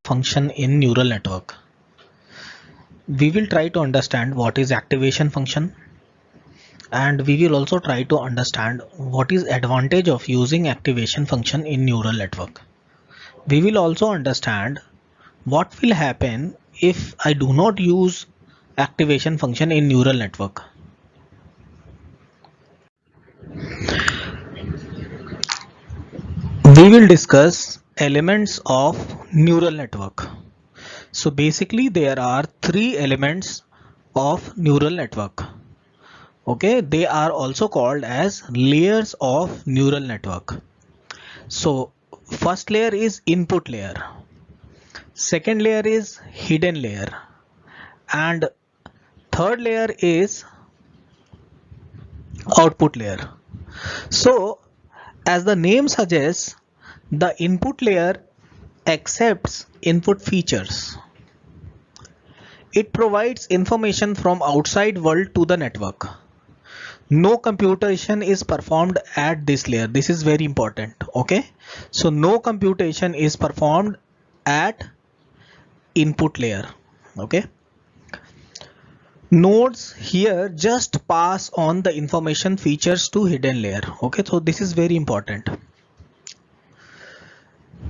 function in neural network. We will try to understand what is activation function, and we will also try to understand what is advantage of using activation function in neural network. We will also understand what will happen if I do not use activation function in neural network. We will discuss elements of neural network. So basically there are three elements of neural network. Okay, they are also called as layers of neural network. So first layer is input layer, second layer is hidden layer, and third layer is output layer. So as the name suggests, the input layer accepts input features. It provides information from outside world to the network. No computation is performed at this layer. This is very important. Okay, so no computation is performed at input layer. Okay, nodes here just pass on the information features to hidden layer. Okay, so this is very important.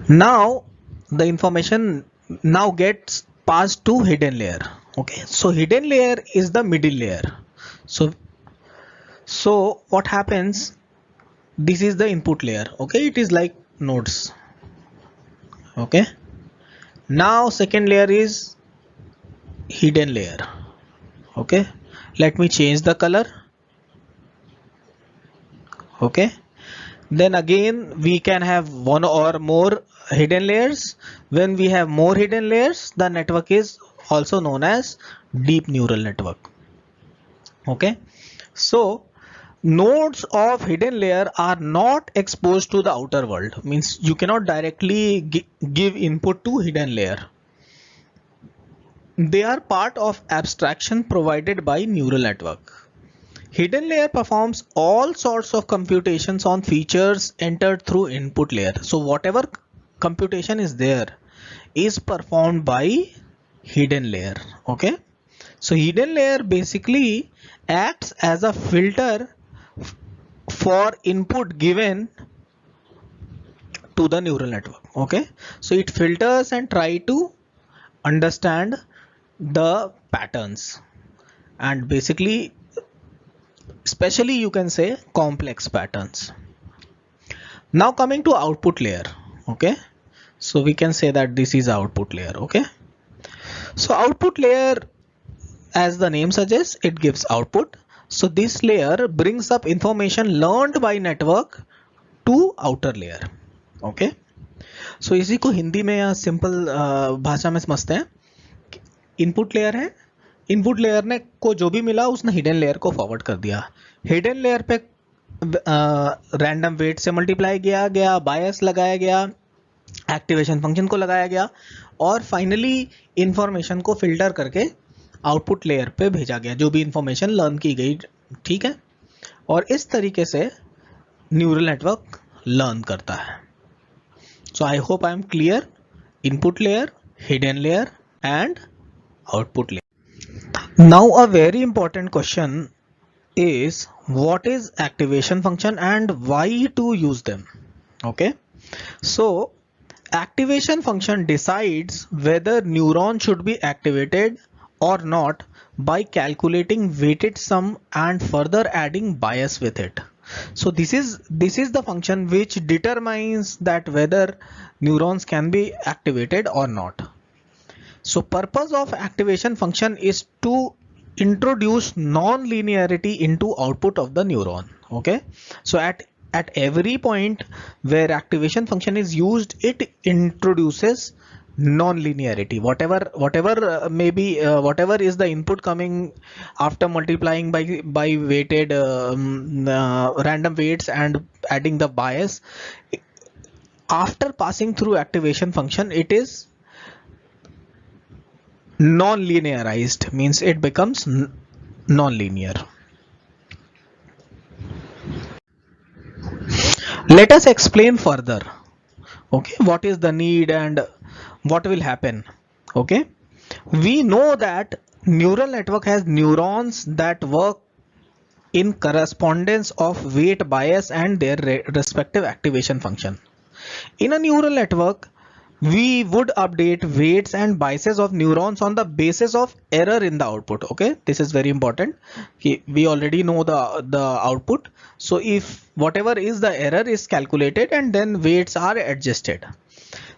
Now the information now gets passed to hidden layer. Okay, so hidden layer is the middle layer. So what happens, this is the input layer. Okay, it is like nodes. Okay, now second layer is hidden layer. Okay, let me change the color. Okay, then again we can have one or more hidden layers. When we have more hidden layers, the network is also known as deep neural network. Okay, so nodes of hidden layer are not exposed to the outer world, means you cannot directly give input to hidden layer. They are part of abstraction provided by neural network. Hidden layer performs all sorts of computations on features entered through input layer. So whatever computation is there is performed by hidden layer. Okay, so hidden layer basically acts as a filter for input given to the neural network. Okay, so it filters and try to understand the patterns, and basically especially you can say complex patterns. Now coming to output layer. Okay, so we can say that this is output layer. Okay, so output layer, as the name suggests, it gives output. So this layer brings up information learned by network to outer layer. Okay, so इसी को हिंदी में या simple भाषा में समझते हैं. Input layer है, input layer ने को जो भी मिला उसने हिडन लेयर को फॉरवर्ड कर दिया. हिडन लेयर पे रैंडम वेट से मल्टीप्लाई किया गया, बायस लगाया गया, एक्टिवेशन फंक्शन को लगाया गया, और फाइनली इंफॉर्मेशन को फिल्टर करके आउटपुट लेयर पे भेजा गया, जो भी इंफॉर्मेशन लर्न की गई. ठीक है, और इस तरीके से न्यूरल नेटवर्क लर्न करता है. So I hope I am clear. Input layer, hidden layer and output layer. Now a very important question is, what is activation function and why to use them? Okay, so activation function decides whether neuron should be activated or not by calculating weighted sum and further adding bias with it. So this is the function which determines that whether neurons can be activated or not. So purpose of activation function is to introduce non-linearity into output of the neuron. Okay, so at every point where activation function is used, it introduces non-linearity. Whatever maybe whatever is the input coming after multiplying by weighted random weights and adding the bias, after passing through activation function, it is non-linearized, means it becomes non-linear. Let us explain further. Okay, what is the need and what will happen? Okay, we know that neural network has neurons that work in correspondence of weight bias and their respective activation function. In a neural network, we would update weights and biases of neurons on the basis of error in the output. Okay, this is very important. We already know the output, so if whatever is the error is calculated and then weights are adjusted.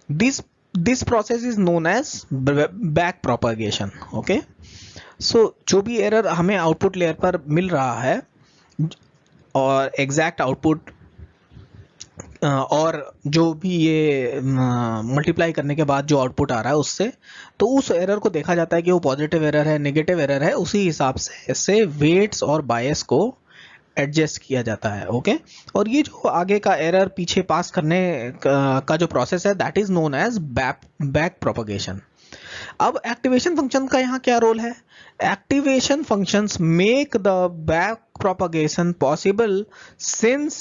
This process is known as back propagation. Okay, so जो भी error हमें output layer पर मिल रहा है और exact output और जो भी ये मल्टीप्लाई करने के बाद जो आउटपुट आ रहा है उससे, तो उस एरर को देखा जाता है कि वो पॉजिटिव एरर है, नेगेटिव एरर है, उसी हिसाब से इससे वेट्स और बायस को एडजस्ट किया जाता है. ओके, और ये जो आगे का एरर पीछे पास करने का जो प्रोसेस है, that is known as back propagation. अब एक्टिवेशन फंक्शन का यहाँ क्या रोल है? Activation functions make the back propagation possible since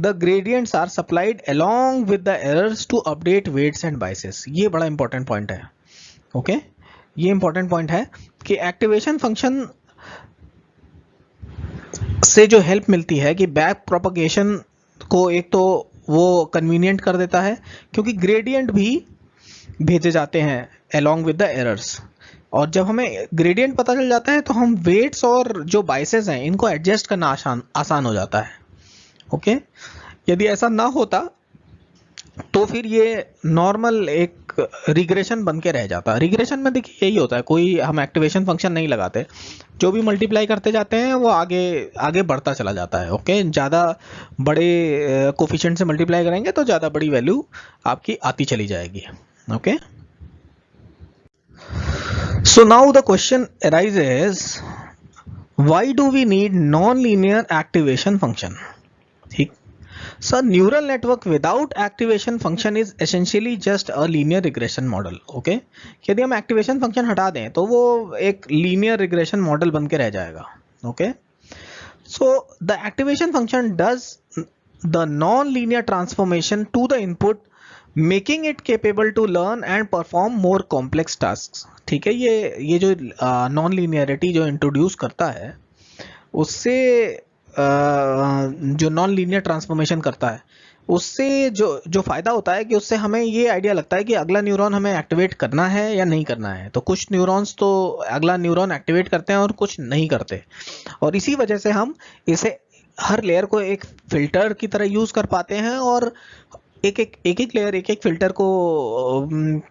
the gradients are supplied along with the errors to update weights and biases. ये बड़ा important point है. Okay, ये important point है कि एक्टिवेशन फंक्शन से जो हेल्प मिलती है कि बैक प्रोपगेशन को एक तो वो कन्वीनियंट कर देता है क्योंकि ग्रेडियंट भी भेजे जाते हैं along with the errors, और जब हमें ग्रेडियंट पता चल जाता है तो हम वेट्स और जो बाइसेस हैं इनको एडजस्ट करना आसान हो जाता है. ओके, यदि ऐसा ना होता तो फिर ये नॉर्मल एक रिग्रेशन बन के रह जाता. रिग्रेशन में देखिए यही होता है, कोई हम एक्टिवेशन फंक्शन नहीं लगाते, जो भी मल्टीप्लाई करते जाते हैं वो आगे आगे बढ़ता चला जाता है. ओके, ज़्यादा बड़े कोफिशिएंट से मल्टीप्लाई करेंगे तो ज़्यादा बड़ी वैल्यू आपकी आती चली जाएगी. Okay, so now the question arises, why do we need non-linear activation function? ठीक, so neural network without activation function is essentially just a linear regression model. Okay, यदि हम activation function हटा दें तो वो एक linear regression model बन के रह जाएगा. Okay, so the activation function does the non-linear transformation to the input, making it capable to learn and perform more complex task. ठीक है, ये जो नॉन लीनियरिटी जो इंट्रोड्यूस करता है उससे जो नॉन लीनियर ट्रांसफॉर्मेशन करता है उससे जो फायदा होता है कि उससे हमें ये आइडिया लगता है कि अगला न्यूरॉन हमें एक्टिवेट करना है या नहीं करना है. तो कुछ न्यूरॉन्स तो अगला न्यूरॉन एक्टिवेट करते हैं और कुछ नहीं करते, और इसी वजह से हम इसे हर लेयर को एक फिल्टर की तरह यूज कर पाते हैं और एक लेयर एक फिल्टर को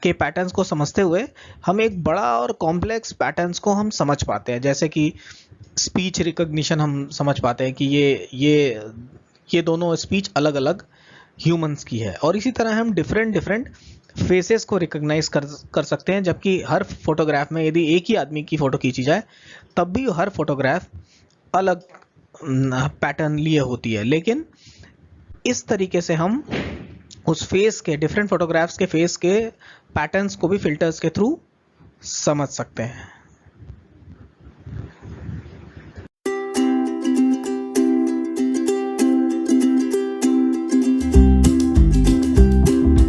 के पैटर्न्स को समझते हुए हम एक बड़ा और कॉम्प्लेक्स पैटर्न्स को हम समझ पाते हैं. जैसे कि स्पीच रिकॉग्निशन हम समझ पाते हैं कि ये दोनों स्पीच अलग अलग ह्यूमंस की है, और इसी तरह हम डिफरेंट फेसेस को रिकॉग्नाइज कर सकते हैं. जबकि हर फोटोग्राफ में यदि एक ही आदमी की फोटो खींची जाए तब भी हर फोटोग्राफ अलग पैटर्न लिए होती है, लेकिन इस तरीके से हम उस फेस के डिफरेंट फोटोग्राफ्स के फेस के पैटर्न्स को भी फिल्टर्स के थ्रू समझ सकते हैं.